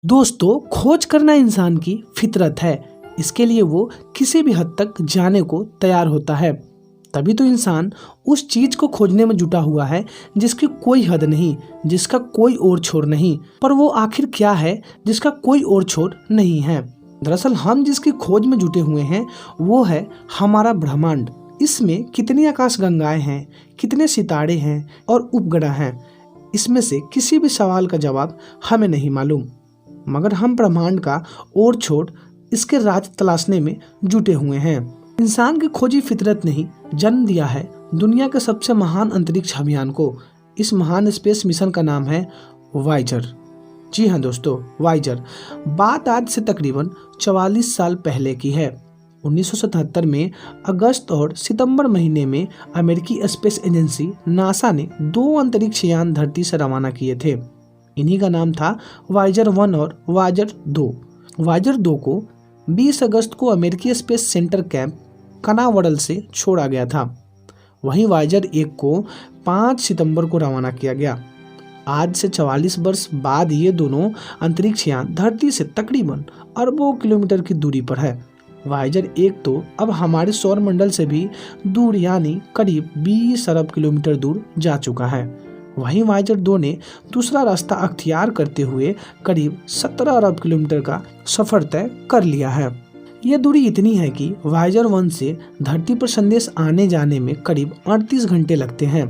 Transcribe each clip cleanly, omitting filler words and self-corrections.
दोस्तों, खोज करना इंसान की फितरत है। इसके लिए वो किसी भी हद तक जाने को तैयार होता है। तभी तो इंसान उस चीज को खोजने में जुटा हुआ है जिसकी कोई हद नहीं, जिसका कोई ओर छोर नहीं। पर वो आखिर क्या है जिसका कोई ओर छोर नहीं है? दरअसल हम जिसकी खोज में जुटे हुए हैं वो है हमारा ब्रह्मांड। इसमें कितनी आकाशगंगाएं हैं, कितने सितारे हैं और उपग्रह हैं, इसमें से किसी भी सवाल का जवाब हमें नहीं मालूम। मगर हम ब्रह्मांड का और छोड़ इसके राज तलाशने में जुटे हुए हैं। इंसान की खोजी फितरत ने ही जन्म दिया है दुनिया के सबसे महान अंतरिक्ष अभियान को। इस महान स्पेस मिशन का नाम है वायेजर। जी हाँ दोस्तों, वायेजर। बात आज से तकरीबन 44 साल पहले की है। 1977 में अगस्त और सितंबर महीने में अमेरिकी स्पेस एजेंसी नासा ने 2 अंतरिक्ष यान धरती से रवाना किए थे। इन्हीं का नाम था वायेजर 1 और वायेजर 2। वायेजर 2 को 20 अगस्त को अमेरिकी स्पेस सेंटर कैंप कनावरल से छोड़ा गया था। वहीं वायेजर 1 को 5 सितंबर को रवाना किया गया। आज से 44 वर्ष बाद ये दोनों अंतरिक्ष यान धरती से तकरीबन अरबों किलोमीटर की दूरी पर है। वायेजर 1 तो अब हमारे सौर मंडल से भी दूर यानी करीब 20 अरब किलोमीटर दूर जा चुका है। वहीं वायेजर 2 ने दूसरा रास्ता अख्तियार करते हुए करीब 17 अरब किलोमीटर का सफर तय कर लिया है। यह दूरी इतनी है कि वायेजर 1 से धरती पर संदेश आने जाने में करीब 38 घंटे लगते हैं।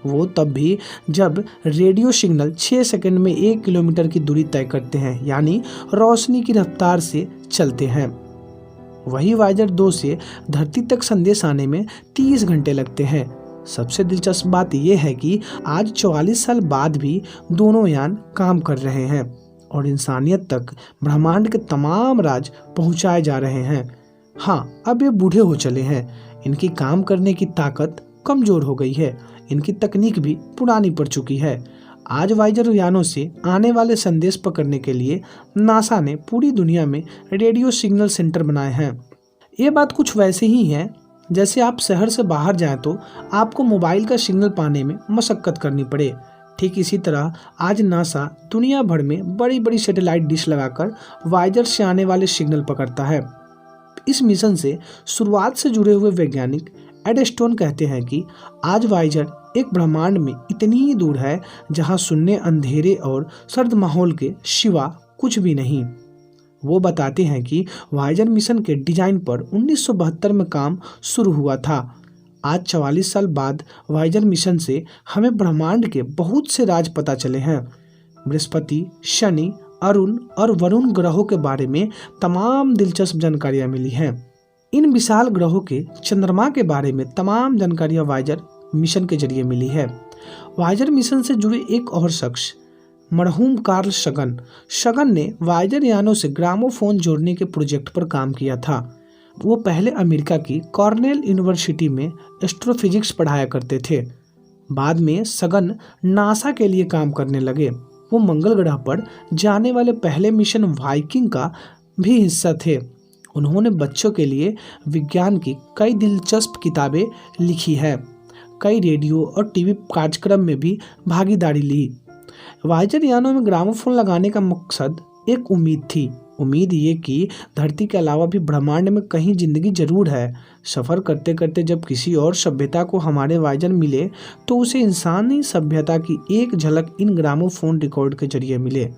वो तब भी जब रेडियो सिग्नल 6 सेकंड में 1 किलोमीटर की दूरी तय करते हैं, यानी रोशनी की रफ्तार से चलते हैं। वही वायेजर 2 से धरती तक संदेश आने में 30 घंटे लगते हैं। सबसे दिलचस्प बात यह है कि आज 44 साल बाद भी दोनों यान काम कर रहे हैं और इंसानियत तक ब्रह्मांड के तमाम राज पहुंचाए जा रहे हैं। हाँ, अब ये बूढ़े हो चले हैं, इनकी काम करने की ताकत कमजोर हो गई है, इनकी तकनीक भी पुरानी पड़ चुकी है। आज वायेजर यानों से आने वाले संदेश पकड़ने के लिए नासा ने पूरी दुनिया में रेडियो सिग्नल सेंटर बनाए हैं। ये बात कुछ वैसे ही है जैसे आप शहर से बाहर जाएं तो आपको मोबाइल का सिग्नल पाने में मशक्कत करनी पड़े। ठीक इसी तरह आज नासा दुनिया भर में बड़ी बड़ी सैटेलाइट डिश लगाकर वायेजर से आने वाले सिग्नल पकड़ता है। इस मिशन से शुरुआत से जुड़े हुए वैज्ञानिक एड स्टोन कहते हैं कि आज वायेजर एक ब्रह्मांड में इतनी दूर है जहां शून्य, अंधेरे और सर्द माहौल के सिवा कुछ भी नहीं। वो बताते हैं कि वायेजर मिशन के डिजाइन पर 1972 में काम शुरू हुआ था। आज 44 साल बाद वायेजर मिशन से हमें ब्रह्मांड के बहुत से राज पता चले हैं। बृहस्पति, शनि, अरुण और वरुण ग्रहों के बारे में तमाम दिलचस्प जानकारियां मिली हैं। इन विशाल ग्रहों के चंद्रमा के बारे में तमाम जानकारियां वायेजर मिशन के जरिए मिली है। वायेजर मिशन से जुड़े एक और शख्स मरहूम कार्ल सगन ने वायेजर यानों से ग्रामोफोन जोड़ने के प्रोजेक्ट पर काम किया था। वो पहले अमेरिका की कॉर्नेल यूनिवर्सिटी में एस्ट्रोफिजिक्स पढ़ाया करते थे। बाद में सगन नासा के लिए काम करने लगे। वो मंगल ग्रह पर जाने वाले पहले मिशन वाइकिंग का भी हिस्सा थे। उन्होंने बच्चों के लिए विज्ञान की कई दिलचस्प किताबें लिखी है। कई रेडियो और टीवी कार्यक्रम में भी भागीदारी ली। वायेजर यानों में ग्रामोफोन लगाने का मकसद एक उम्मीद थी। उम्मीद ये कि धरती के अलावा भी ब्रह्मांड में कहीं जिंदगी जरूर है। सफ़र करते करते जब किसी और सभ्यता को हमारे वायेजर मिले तो उसे इंसानी सभ्यता की एक झलक इन ग्रामोफोन रिकॉर्ड के जरिए मिले।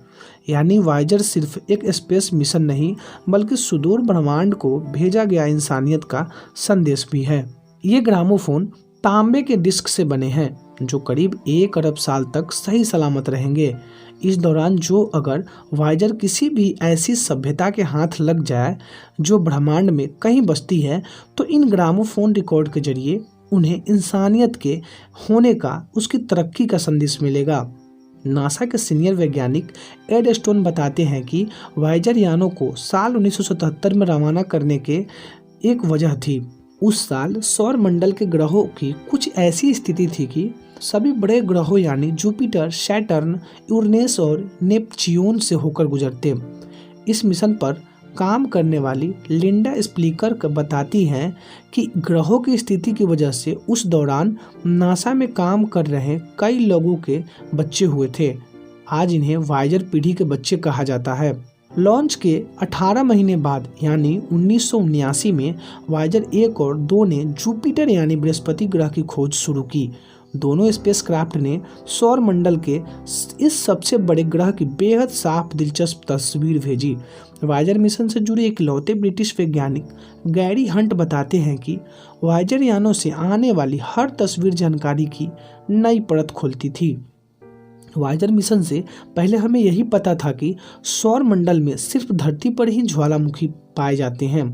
यानी वायेजर सिर्फ एक स्पेस मिशन नहीं बल्कि सुदूर ब्रह्मांड को भेजा गया इंसानियत का संदेश भी है। ये ग्रामोफोन तांबे के डिस्क से बने हैं जो करीब 1 अरब साल तक सही सलामत रहेंगे। इस दौरान जो अगर वायेजर किसी भी ऐसी सभ्यता के हाथ लग जाए जो ब्रह्मांड में कहीं बसती है तो इन ग्रामोफोन रिकॉर्ड के जरिए उन्हें इंसानियत के होने का, उसकी तरक्की का संदेश मिलेगा। नासा के सीनियर वैज्ञानिक एड स्टोन बताते हैं कि वायेजर यानों को साल 1977 में रवाना करने के एक वजह थी। उस साल सौर मंडल के ग्रहों की कुछ ऐसी स्थिति थी कि सभी बड़े ग्रहों यानी जुपिटर, सैटर्न, यूरेनस और नेपच्यून से होकर गुजरते। इस मिशन पर काम करने वाली लिंडा स्प्लिकर बताती हैं कि ग्रहों की स्थिति की वजह से उस दौरान नासा में काम कर रहे कई लोगों के बच्चे हुए थे। आज इन्हें वायेजर पीढ़ी के बच्चे कहा जाता है। लॉन्च के 18 महीने बाद यानी 1979 में वायेजर 1 और 2 ने जुपिटर यानी बृहस्पति ग्रह की खोज शुरू की। दोनों स्पेसक्राफ्ट ने सौर मंडल के इस सबसे बड़े ग्रह की बेहद साफ दिलचस्प तस्वीर भेजी। वायेजर मिशन से जुड़े इकलौते ब्रिटिश वैज्ञानिक गैरी हंट बताते हैं कि वायेजर यानों से आने वाली हर तस्वीर जानकारी की नई परत खोलती थी। वायेजर मिशन से पहले हमें यही पता था कि सौर मंडल में सिर्फ धरती पर ही ज्वालामुखी पाए जाते हैं,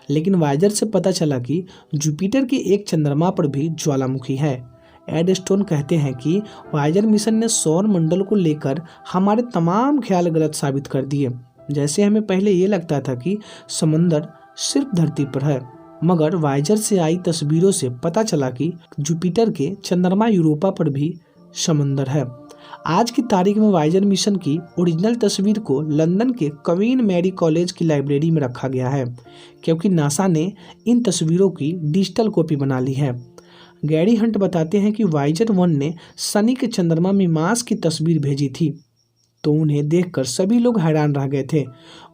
लेकिन वायेजर से पता चला कि जुपिटर के एक चंद्रमा पर भी ज्वालामुखी है। एड स्टोन कहते हैं कि वायेजर मिशन ने सौर मंडल को लेकर हमारे तमाम ख्याल गलत साबित कर दिए। जैसे हमें पहले ये लगता था कि समंदर सिर्फ धरती पर है, मगर वायेजर से आई तस्वीरों से पता चला कि जुपिटर के चंद्रमा यूरोपा पर भी समंदर है। आज की तारीख में वायेजर मिशन की ओरिजिनल तस्वीर को लंदन के क्वीन मैरी कॉलेज की लाइब्रेरी में रखा गया है, क्योंकि नासा ने इन तस्वीरों की डिजिटल कॉपी बना ली है। गैरी हंट बताते हैं कि वायेजर 1 ने शनि के चंद्रमा मिमास की तस्वीर भेजी थी, तो उन्हें देखकर सभी लोग हैरान रह गए थे।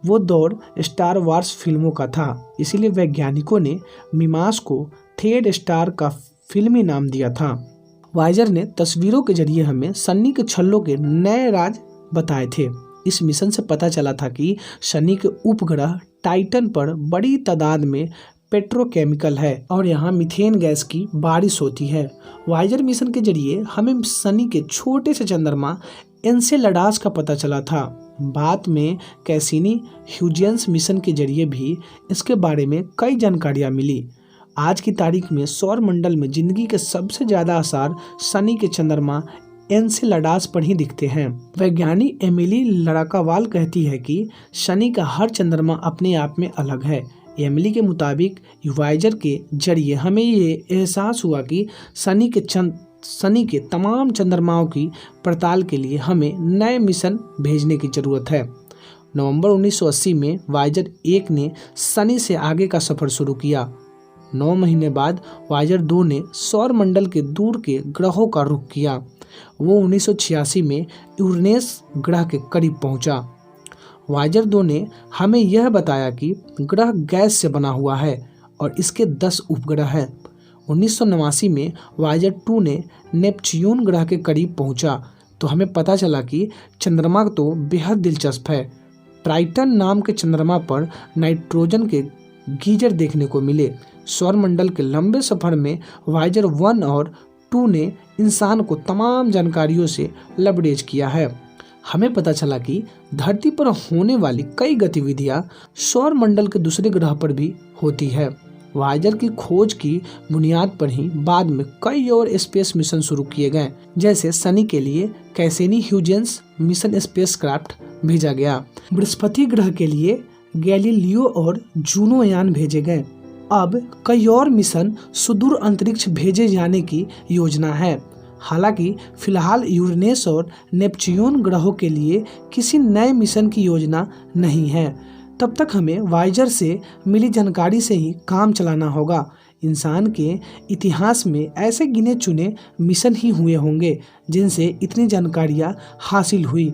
वो दौर स्टार वार्स फिल्मों का था, इसीलिए वैज्ञानिकों ने मिमास को थेड स्टार का फिल्मी नाम दिया था। वायेजर ने तस्वीरों के जरिए हमें शनि के छल्लों के नए राज बताए थे। इस मिशन से पता चला था कि शनि के उपग्रह टाइटन पर बड़ी तादाद में पेट्रोकेमिकल है और यहाँ मीथेन गैस की बारिश होती है। वायेजर मिशन के जरिए हमें शनि के छोटे से चंद्रमा एनसेलेडास का पता चला था। बाद में कैसिनी ह्यूजेंस मिशन के जरिए भी इसके बारे में कई जानकारियाँ मिली। आज की तारीख में सौर मंडल में जिंदगी के सबसे ज़्यादा आसार शनि के चंद्रमा एनसेलेडास पर ही दिखते हैं। वैज्ञानिक एमिली लड़ाकावाल कहती है कि शनि का हर चंद्रमा अपने आप में अलग है। एमिली के मुताबिक वायेजर के जरिए हमें ये एहसास हुआ कि शनि के तमाम चंद्रमाओं की पड़ताल के लिए हमें नए मिशन भेजने की जरूरत है। नवंबर 1980 में वायेजर 1 ने शनि से आगे का सफर शुरू किया। 9 महीने बाद वायेजर 2 ने सौर मंडल के दूर के ग्रहों का रुख किया। वो 1986 में यूरेनस ग्रह के करीब पहुंचा। वायेजर 2 ने हमें यह बताया कि ग्रह गैस से बना हुआ है और इसके 10 उपग्रह हैं। 1989 में वायेजर 2 ने नेपच्यून ग्रह के करीब पहुंचा, तो हमें पता चला कि चंद्रमा तो बेहद दिलचस्प है। ट्राइटन नाम के चंद्रमा पर नाइट्रोजन के गीजर देखने को मिले। सौर मंडल के लंबे सफर में वायेजर 1 और 2 ने इंसान को तमाम जानकारियों से लबरेज किया है। हमें पता चला कि धरती पर होने वाली कई गतिविधियां सौर मंडल के दूसरे ग्रह पर भी होती है। वायेजर की खोज की बुनियाद पर ही बाद में कई और स्पेस मिशन शुरू किए गए, जैसे शनि के लिए कैसिनी ह्यूजेंस मिशन स्पेसक्राफ्ट भेजा गया। बृहस्पति ग्रह के लिए गैलीलियो और जूनो यान भेजे गए। अब कई और मिशन सुदूर अंतरिक्ष भेजे जाने की योजना है। हालांकि फिलहाल यूरेनस और नेपच्यून ग्रहों के लिए किसी नए मिशन की योजना नहीं है। तब तक हमें वायेजर से मिली जानकारी से ही काम चलाना होगा। इंसान के इतिहास में ऐसे गिने चुने मिशन ही हुए होंगे जिनसे इतनी जानकारियाँ हासिल हुई।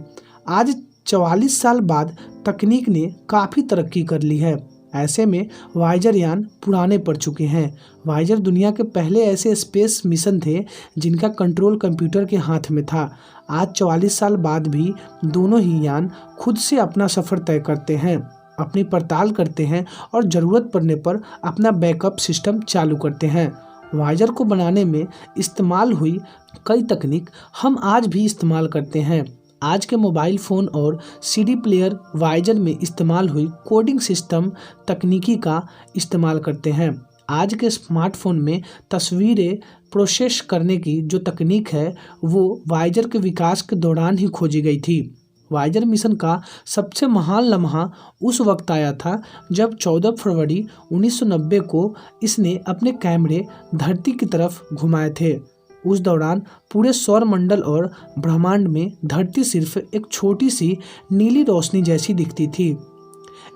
आज 44 साल बाद तकनीक ने काफ़ी तरक्की कर ली है। ऐसे में वायेजर यान पुराने पड़ चुके हैं। वायेजर दुनिया के पहले ऐसे स्पेस मिशन थे जिनका कंट्रोल कंप्यूटर के हाथ में था। आज 44 साल बाद भी दोनों ही यान खुद से अपना सफ़र तय करते हैं, अपनी पड़ताल करते हैं और ज़रूरत पड़ने पर अपना बैकअप सिस्टम चालू करते हैं। वायेजर को बनाने में इस्तेमाल हुई कई तकनीक हम आज भी इस्तेमाल करते हैं। आज के मोबाइल फ़ोन और सीडी प्लेयर वायेजर में इस्तेमाल हुई कोडिंग सिस्टम तकनीकी का इस्तेमाल करते हैं। आज के स्मार्टफोन में तस्वीरें प्रोसेस करने की जो तकनीक है वो वायेजर के विकास के दौरान ही खोजी गई थी। वायेजर मिशन का सबसे महान लम्हा उस वक्त आया था जब 14 फरवरी 1990 को इसने अपने कैमरे धरती की तरफ घुमाए थे। उस दौरान पूरे सौर मंडल और ब्रह्मांड में धरती सिर्फ एक छोटी सी नीली रोशनी जैसी दिखती थी।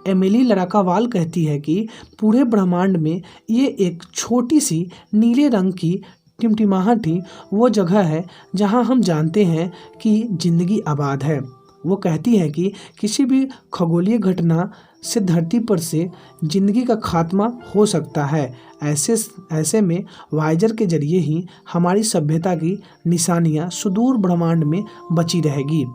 एमिली लड़ाकावाल कहती है कि पूरे ब्रह्मांड में ये एक छोटी सी नीले रंग की टिमटिमाहट ही वो जगह है जहां हम जानते हैं कि जिंदगी आबाद है। वो कहती है कि किसी भी खगोलीय घटना से धरती पर से जिंदगी का खात्मा हो सकता है। ऐसे में वायेजर के जरिए ही हमारी सभ्यता की निशानियां सुदूर ब्रह्मांड में बची रहेगी।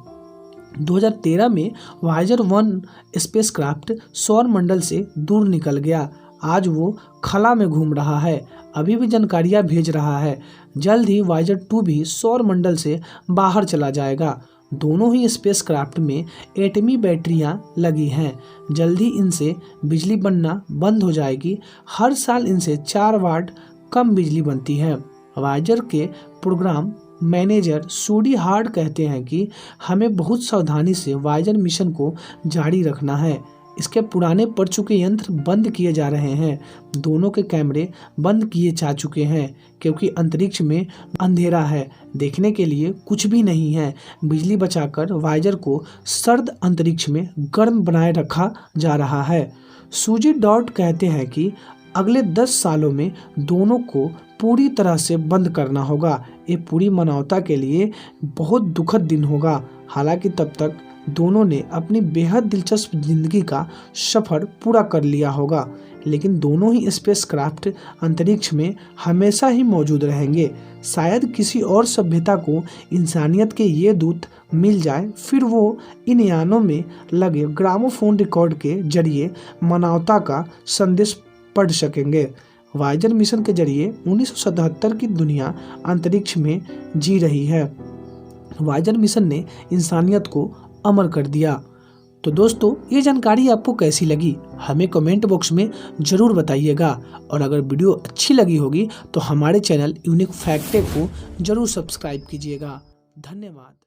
2013 में वायेजर 1 स्पेसक्राफ्ट सौर मंडल से दूर निकल गया। आज वो खला में घूम रहा है, अभी भी जानकारियां भेज रहा है। जल्द ही वायेजर 2 भी सौर मंडल से बाहर चला जाएगा। दोनों ही स्पेसक्राफ्ट में एटमी बैटरियां लगी हैं। जल्द ही इनसे बिजली बनना बंद हो जाएगी। हर साल इनसे 4 वाट कम बिजली बनती है। वायेजर के प्रोग्राम मैनेजर सूडी हार्ड कहते हैं कि हमें बहुत सावधानी से वायेजर मिशन को जारी रखना है। इसके पुराने पड़ चुके यंत्र बंद किए जा रहे हैं। दोनों के कैमरे बंद किए जा चुके हैं क्योंकि अंतरिक्ष में अंधेरा है, देखने के लिए कुछ भी नहीं है। बिजली बचाकर वायेजर को सर्द अंतरिक्ष में गर्म बनाए रखा जा रहा है। सूजी डॉट कहते हैं कि अगले 10 सालों में दोनों को पूरी तरह से बंद करना होगा। ये पूरी मानवता के लिए बहुत दुखद दिन होगा। हालांकि तब तक दोनों ने अपनी बेहद दिलचस्प जिंदगी का सफर पूरा कर लिया होगा, लेकिन दोनों ही स्पेसक्राफ्ट अंतरिक्ष में हमेशा ही मौजूद रहेंगे। शायद किसी और सभ्यता को इंसानियत के ये दूत मिल जाए, फिर वो इन यानों में लगे ग्रामोफोन रिकॉर्ड के जरिए मानवता का संदेश पढ़ सकेंगे। वायेजर मिशन के जरिए 1977 की दुनिया अंतरिक्ष में जी रही है। वायेजर मिशन ने इंसानियत को अमर कर दिया। तो दोस्तों, ये जानकारी आपको कैसी लगी हमें कमेंट बॉक्स में ज़रूर बताइएगा। और अगर वीडियो अच्छी लगी होगी तो हमारे चैनल यूनिक फैक्ट को ज़रूर सब्सक्राइब कीजिएगा। धन्यवाद।